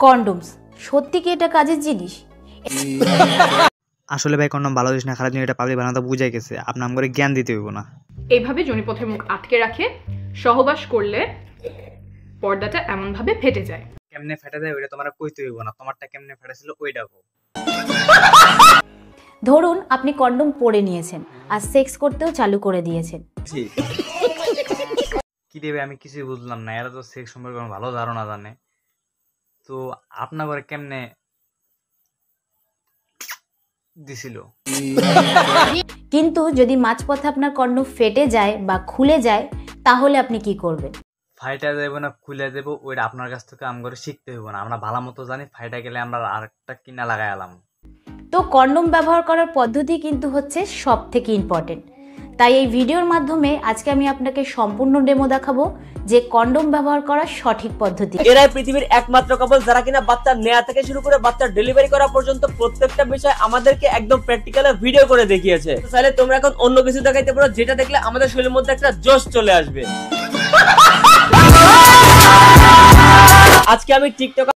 কন্ডোমস সত্যি কি এটা কাজের জিনিস? আসলে ভাই কন্ডম ভালো জিনিস না, খারাপ জিনিস, এটা পাবলিক বানাতে বুঝাই গেছে। আপনি আমাকে জ্ঞান দিতে হইব না। এইভাবে যোনিপথের মুখ আটকে রাখে সহবাস করলে পর্দাটা এমন ভাবে ফেটে যায়। কেমনে ফেটে যায় ওইটা তোমার কইতে হইব না, তোমারটা কেমনে ফেটেছিল ওইটা কও। ধরুন আপনি কন্ডোম পরে নিয়েছেন আর সেক্স করতেও চালু করে দিয়েছেন। কি দেবে আমি কিছুই বুঝলাম না, এরা তো সেক্স সম্পর্কে কোনো ভালো ধারণা জানে। তো আপনার ঘরে কেমনে দিছিল? কিন্তু যদি মাঝপথে আপনার কন্ডোম ফেটে যায় বা খুলে যায় তাহলে আপনি কি করবেন? ফাইটা দেবো না খুলে দেবো ওইটা আপনার কাছ থেকে আম করে শিখতে হইব না। আমরা ভালো মতো জানি, ফাইটা গেলে আমরা আরেকটা কিনা লাগাই আলাম। তো কন্ডোম ব্যবহার করার পদ্ধতি কিন্তু হচ্ছে সব থেকে ইম্পর্টেন্ট। তাই এই ভিডিওর মাধ্যমে আজকে আমি আপনাকে সম্পূর্ণ ডেমো দেখাবো যে কন্ডোম ব্যবহার করার সঠিক পদ্ধতি। এরাই পৃথিবীর একমাত্র কাপল যারা কিনা বাচ্চা নেয়া থেকে শুরু করে বাচ্চা ডেলিভারি করা পর্যন্ত প্রত্যেকটা বিষয় আমাদেরকে একদম প্র্যাকটিক্যালি ভিডিও করে দেখিয়েছে। তাহলে তোমরা এখন অন্য কিছু দেখাইতে পারো যেটা দেখলে আমাদের শরীরের মধ্যে একটা জোশ চলে আসবে। আজকে আমি টিকটক